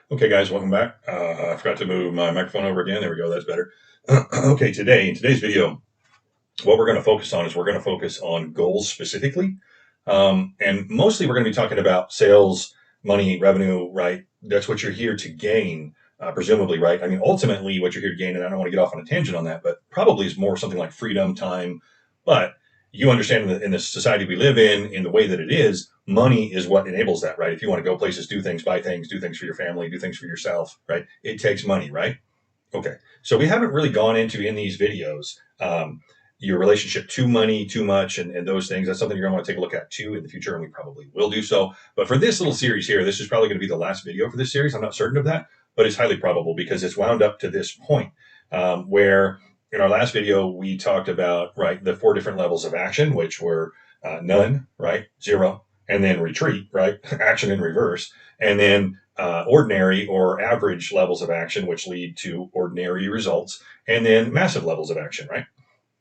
Okay, guys, welcome back. I forgot to move my microphone over again. There we go. That's better. Okay, in today's video, what we're going to focus on is we're going to focus on goals specifically. And mostly we're going to be talking about sales, money, revenue, right? That's what you're here to gain, presumably, right? I mean, ultimately, what you're here to gain, and I don't want to get off on a tangent on that, but probably is more something like freedom, time. But you understand in the society we live in the way that it is, money is what enables that, right? If you want to go places, do things, buy things, do things for your family, do things for yourself, right? It takes money, right? Okay. So we haven't really gone into in these videos your relationship to money, too much, and those things. That's something you're going to want to take a look at too in the future, and we probably will do so. But for this little series here, this is probably going to be the last video for this series. I'm not certain of that, but it's highly probable because it's wound up to this point where in our last video we talked about right the four different levels of action, which were none, right, zero, and then retreat, right, action in reverse, and then ordinary or average levels of action, which lead to ordinary results, and then massive levels of action, right?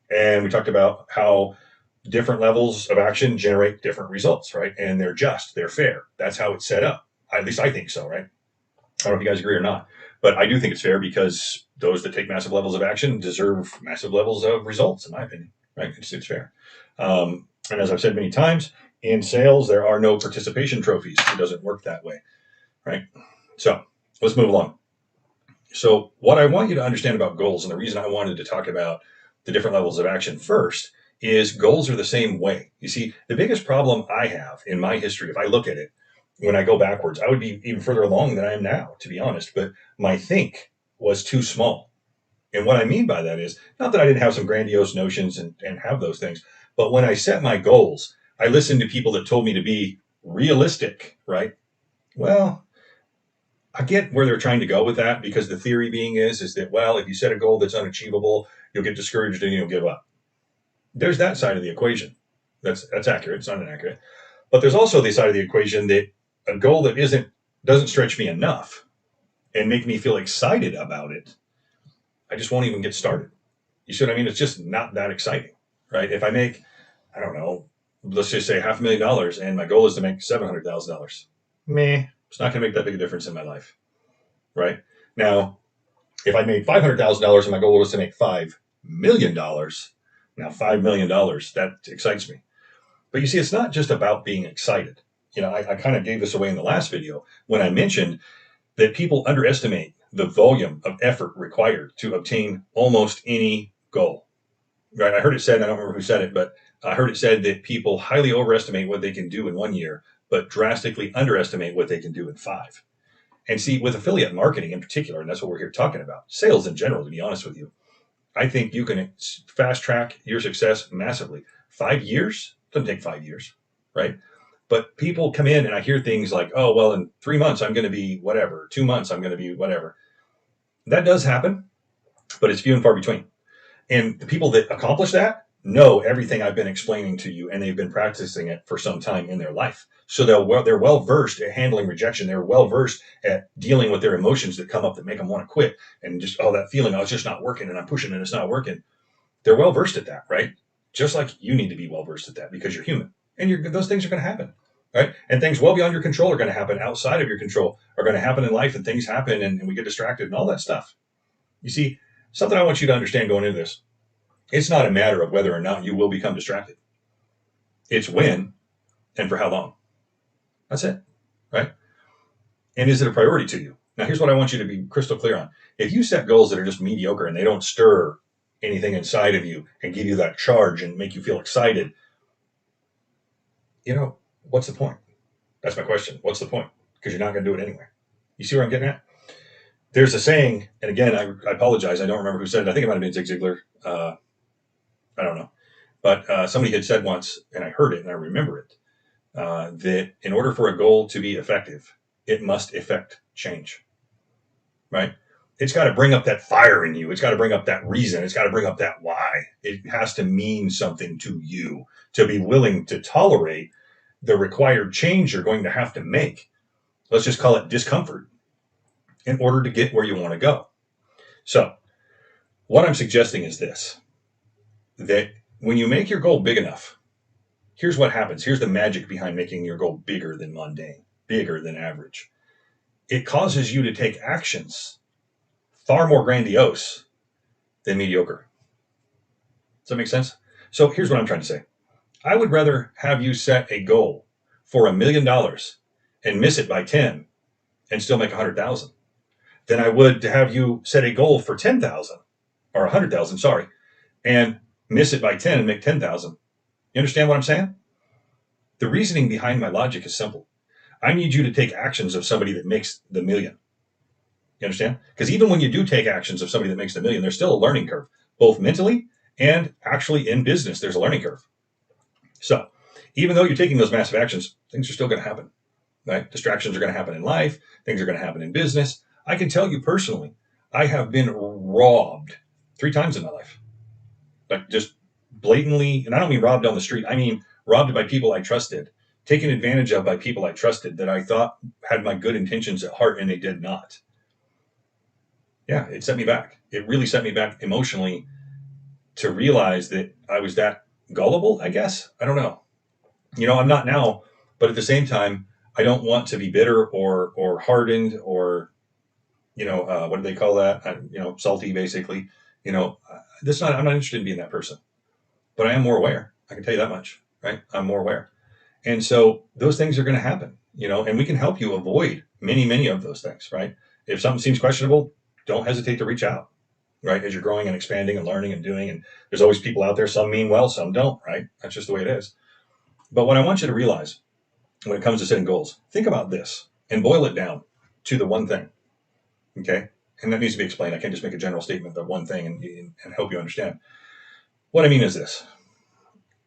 And we talked about how different levels of action generate different results, right? And they're fair. That's how it's set up. At least I think so, right? I don't know if you guys agree or not, but I do think it's fair because those that take massive levels of action deserve massive levels of results, in my opinion, right? It's fair. And as I've said many times, in sales, there are no participation trophies. It doesn't work that way, right? So let's move along. So, what I want you to understand about goals, and the reason I wanted to talk about the different levels of action first, is goals are the same way. You see, the biggest problem I have in my history, if I look at it, when I go backwards, I would be even further along than I am now, to be honest, but my think was too small. And what I mean by that is not that I didn't have some grandiose notions and have those things, but when I set my goals, I listened to people that told me to be realistic, right? Well, I get where they're trying to go with that because the theory being is that well, if you set a goal that's unachievable, you'll get discouraged and you'll give up. There's that side of the equation. That's accurate. It's not inaccurate. But there's also the side of the equation that a goal that doesn't stretch me enough and make me feel excited about it, I just won't even get started. You see what I mean? It's just not that exciting, right? If I make, I don't know, let's just say $500,000 and my goal is to make $700,000, meh, it's not going to make that big a difference in my life, right? Now, if I made $500,000 and my goal was to make $5 million, now $5 million that excites me. But you see, it's not just about being excited. I kind of gave this away in the last video when I mentioned that people underestimate the volume of effort required to obtain almost any goal. Right? I heard it said, I don't remember who said it, but I heard it said that people highly overestimate what they can do in 1 year, but drastically underestimate what they can do in 5. And see, with affiliate marketing in particular, and that's what we're here talking about, sales in general, to be honest with you, I think you can fast track your success massively. 5 years doesn't take 5 years, right? But people come in and I hear things like, oh, well, in 3 months, I'm going to be whatever. 2 months, I'm going to be whatever. That does happen, but it's few and far between. And the people that accomplish that know everything I've been explaining to you, and they've been practicing it for some time in their life. So they're well versed at handling rejection. They're well versed at dealing with their emotions that come up that make them want to quit, and just that feeling, oh, it's just not working, and I'm pushing and it's not working. They're well versed at that, right? Just like you need to be well versed at that because you're human, and those things are going to happen, right? And things well beyond your control are going to happen. Outside of your control are going to happen in life, and things happen, and we get distracted and all that stuff. You see, something I want you to understand going into this: it's not a matter of whether or not you will become distracted. It's when and for how long. That's it, right? And is it a priority to you? Now, here's what I want you to be crystal clear on. If you set goals that are just mediocre and they don't stir anything inside of you and give you that charge and make you feel excited, what's the point? That's my question. What's the point? Because you're not going to do it anyway. You see where I'm getting at? There's a saying, and again, I apologize. I don't remember who said it. I think it might have been Zig Ziglar. I don't know. But somebody had said once, and I heard it and I remember it, that in order for a goal to be effective, it must effect change, right? It's got to bring up that fire in you. It's got to bring up that reason. It's got to bring up that why. It has to mean something to you to be willing to tolerate the required change you're going to have to make. Let's just call it discomfort in order to get where you want to go. So what I'm suggesting is this, that when you make your goal big enough, here's what happens. Here's the magic behind making your goal bigger than mundane, bigger than average. it causes you to take actions far more grandiose than mediocre. Does that make sense? So here's what I'm trying to say. I would rather have you set a goal for $1 million and miss it by 10 and still make 100,000 than I would to have you set a goal for 10,000 or 100,000, sorry, and miss it by 10 and make 10,000. You understand what I'm saying? The reasoning behind my logic is simple. I need you to take actions of somebody that makes the million. You understand? Because even when you do take actions of somebody that makes the million, there's still a learning curve, both mentally and actually in business, there's a learning curve. So even though you're taking those massive actions, things are still going to happen, right? Distractions are going to happen in life. Things are going to happen in business. I can tell you personally, I have been robbed 3 times in my life. Like just blatantly, and I don't mean robbed on the street. I mean robbed by people I trusted, taken advantage of by people I trusted that I thought had my good intentions at heart, and they did not. Yeah, it set me back. It really set me back emotionally to realize that I was that gullible, I guess. I don't know. I'm not now, but at the same time, I don't want to be bitter or hardened or, what do they call that? Salty, basically. I'm not interested in being that person, but I am more aware. I can tell you that much, right? I'm more aware. And so those things are going to happen, and we can help you avoid many, many of those things, right? If something seems questionable, don't hesitate to reach out, right? As you're growing and expanding and learning and doing, and there's always people out there, some mean well, some don't, right? That's just the way it is. But what I want you to realize when it comes to setting goals, think about this and boil it down to the one thing, okay? And that needs to be explained. I can't just make a general statement of one thing and help you understand. What I mean is this.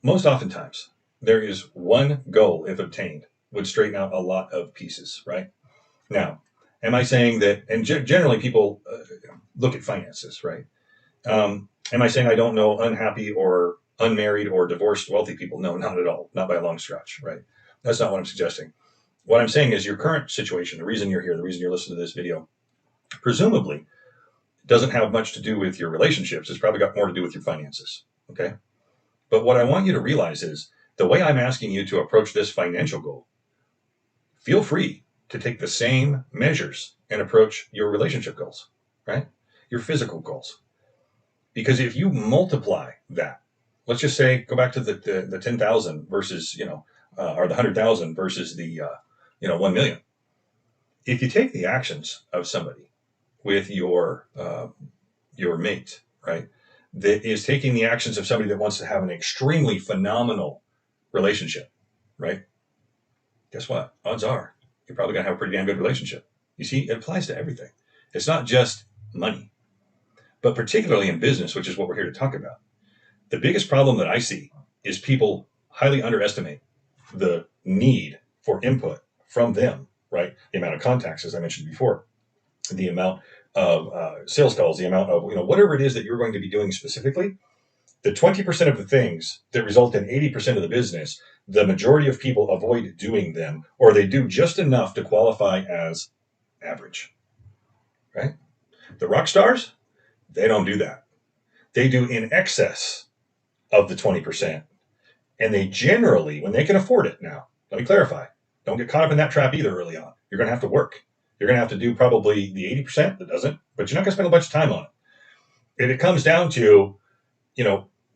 Most oftentimes, there is one goal, if obtained, would straighten out a lot of pieces, right? Now, am I saying that, and generally people look at finances, right? Am I saying I don't know unhappy or unmarried or divorced wealthy people? No, not at all. Not by a long stretch, right? That's not what I'm suggesting. What I'm saying is your current situation, the reason you're here, the reason you're listening to this video, presumably doesn't have much to do with your relationships. It's probably got more to do with your finances, okay? But what I want you to realize is the way I'm asking you to approach this financial goal, feel free to take the same measures and approach your relationship goals, right? Your physical goals. Because if you multiply that, let's just say, go back to the 10,000 versus, or the 100,000 versus the, 1 million. If you take the actions of somebody with your mate, right, that is taking the actions of somebody that wants to have an extremely phenomenal relationship, right? Guess what? Odds are you're probably going to have a pretty damn good relationship. You see, it applies to everything. It's not just money, but particularly in business, which is what we're here to talk about. The biggest problem that I see is people highly underestimate the need for input from them, right? The amount of contacts, as I mentioned before, the amount of sales calls, the amount of, whatever it is that you're going to be doing specifically, the 20% of the things that result in 80% of the business, the majority of people avoid doing them, or they do just enough to qualify as average, right? The rock stars, they don't do that. They do in excess of the 20%. And they generally, when they can afford it now, let me clarify, don't get caught up in that trap either early on. You're going to have to work. You're going to have to do probably the 80% that doesn't, but you're not going to spend a bunch of time on it. If it comes down to,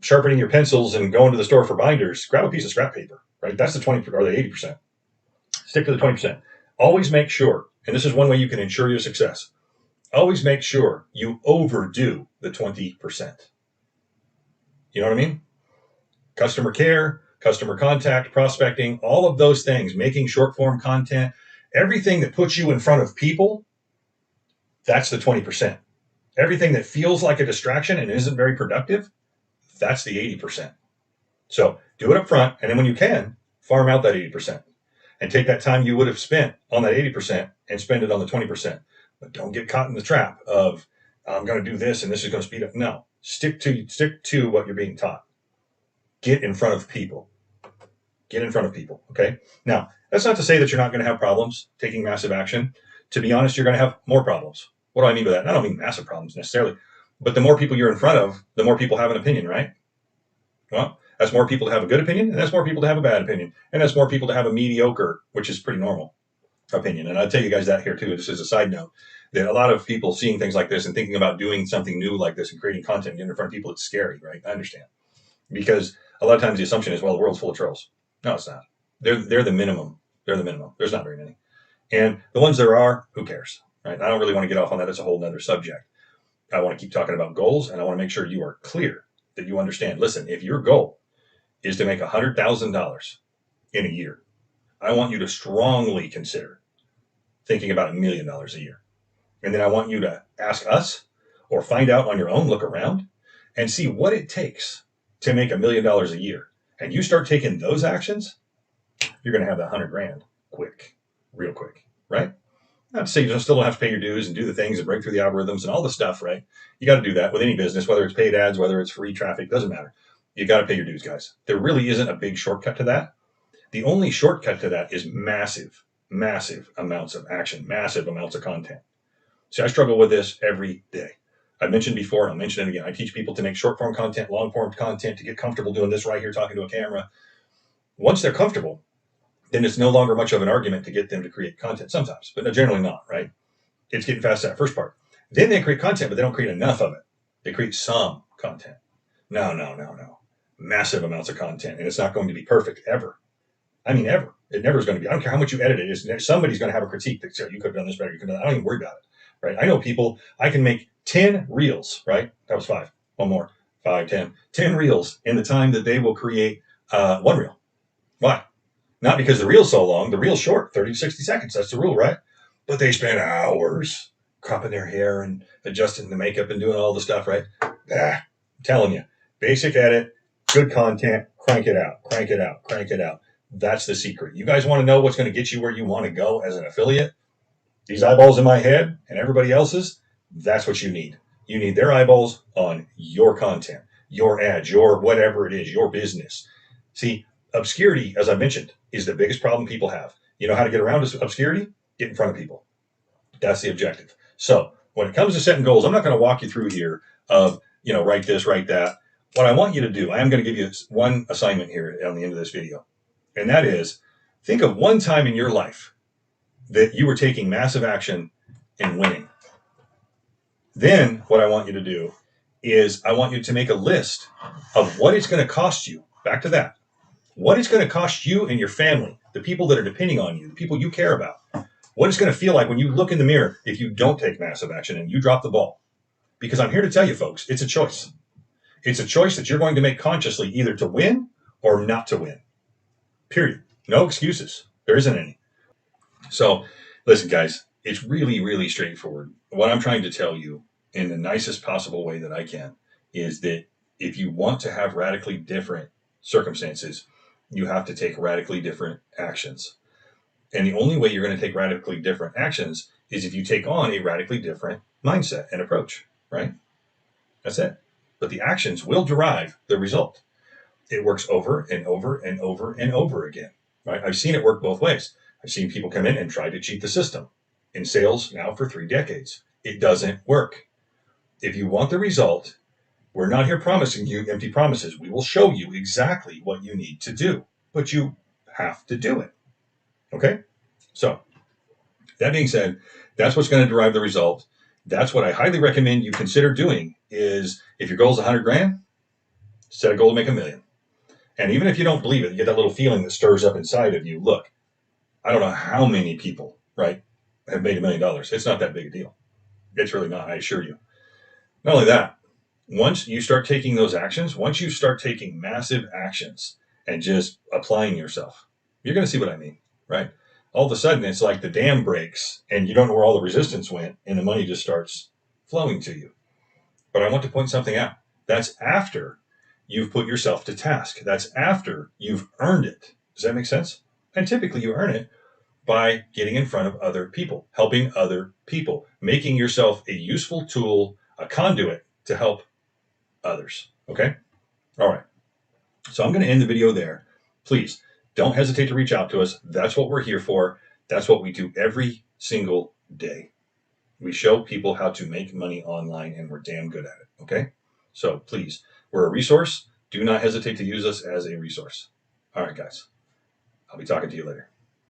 sharpening your pencils and going to the store for binders, grab a piece of scrap paper, right? That's the 20 or the 80%. Stick to the 20%. Always make sure, and this is one way you can ensure your success, always make sure you overdo the 20%. You know what I mean? Customer care, customer contact, prospecting, all of those things, making short form content, everything that puts you in front of people, that's the 20%. Everything that feels like a distraction and isn't very productive, that's the 80%. So do it up front, and then when you can, farm out that 80% and take that time you would have spent on that 80% and spend it on the 20%. But don't get caught in the trap of, I'm going to do this and this is going to speed up. No, stick to what you're being taught. Get in front of people. Get in front of people, okay? Now, that's not to say that you're not going to have problems taking massive action. To be honest, you're going to have more problems. What do I mean by that? And I don't mean massive problems necessarily, but the more people you're in front of, the more people have an opinion, right? Well, that's more people to have a good opinion, and that's more people to have a bad opinion, and that's more people to have a mediocre, which is pretty normal. opinion. And I'll tell you guys that here too, just as a side note, that a lot of people seeing things like this and thinking about doing something new like this and creating content in front of people, it's scary, right? I understand. Because a lot of times the assumption is, well, the world's full of trolls. No, it's not. They're the minimum. They're the minimum. There's not very many. And the ones there are, who cares? Right? I don't really want to get off on that. It's a whole nother subject. I want to keep talking about goals, and I want to make sure you are clear that you understand. Listen, if your goal is to make $100,000 in a year, I want you to strongly consider thinking about $1 million a year. And then I want you to ask us or find out on your own, look around and see what it takes to make $1 million a year. And you start taking those actions, you're going to have that 100 grand quick, real quick, right? Not to say you still don't have to pay your dues and do the things and break through the algorithms and all the stuff, right? You got to do that with any business, whether it's paid ads, whether it's free traffic, doesn't matter. You got to pay your dues, guys. There really isn't a big shortcut to that. The only shortcut to that is massive, massive amounts of action, massive amounts of content. See, I struggle with this every day. I mentioned before, and I'll mention it again. I teach people to make short form content, long form content, to get comfortable doing this right here, talking to a camera. Once they're comfortable, then it's no longer much of an argument to get them to create content sometimes, but generally not, right? It's getting past that first part. Then they create content, but they don't create enough of it. They create some content. No. Massive amounts of content, and it's not going to be perfect ever. I mean, ever. It never is going to be. I don't care how much you edit it. Somebody's going to have a critique that says, you could have done this better. You could have done that. I don't even worry about it, right? I know people, I can make 10 reels, right? That was 5. One more. 5, 10 reels in the time that they will create one reel. Why? Not because the reel's so long. The reel's short, 30 to 60 seconds. That's the rule, right? But they spend hours cropping their hair and adjusting the makeup and doing all the stuff, right? I'm telling you, basic edit, good content, crank it out, crank it out, crank it out. That's the secret. You guys want to know what's going to get you where you want to go as an affiliate? These eyeballs in my head and everybody else's, that's what you need. You need their eyeballs on your content, your ads, your whatever it is, your business. See, obscurity, as I mentioned, is the biggest problem people have. You know how to get around obscurity? Get in front of people. That's the objective. So when it comes to setting goals, I'm not going to walk you through here of, write this, write that. What I want you to do, I am going to give you one assignment here on the end of this video. And that is, think of one time in your life that you were taking massive action and winning. Then what I want you to do is I want you to make a list of what it's going to cost you. Back to that. What it's going to cost you and your family, the people that are depending on you, the people you care about. What it's going to feel like when you look in the mirror if you don't take massive action and you drop the ball. Because I'm here to tell you, folks, it's a choice. It's a choice that you're going to make consciously, either to win or not to win. Period. No excuses. There isn't any. So, listen, guys, it's really, really straightforward. What I'm trying to tell you in the nicest possible way that I can is that if you want to have radically different circumstances, you have to take radically different actions. And the only way you're going to take radically different actions is if you take on a radically different mindset and approach, right? That's it. But the actions will derive the result. It works over and over and over and over again, right? I've seen it work both ways. I've seen people come in and try to cheat the system in sales now for 3 decades. It doesn't work. If you want the result, we're not here promising you empty promises. We will show you exactly what you need to do, but you have to do it. Okay? So, that being said, that's what's going to derive the result. That's what I highly recommend you consider doing is if your goal is 100 grand, set a goal to make $1 million. And even if you don't believe it, you get that little feeling that stirs up inside of you. Look, I don't know how many people, right, have made $1 million. It's not that big a deal. It's really not, I assure you. Not only that, once you start taking those actions, once you start taking massive actions and just applying yourself, you're going to see what I mean, right? All of a sudden, it's like the dam breaks and you don't know where all the resistance went and the money just starts flowing to you. But I want to point something out. That's after you've put yourself to task. That's after you've earned it. Does that make sense? And typically you earn it by getting in front of other people, helping other people, making yourself a useful tool, a conduit to help others. Okay? All right. So I'm going to end the video there. Please don't hesitate to reach out to us. That's what we're here for. That's what we do every single day. We show people how to make money online, and we're damn good at it. Okay? So please, we're a resource. Do not hesitate to use us as a resource. All right, guys. I'll be talking to you later.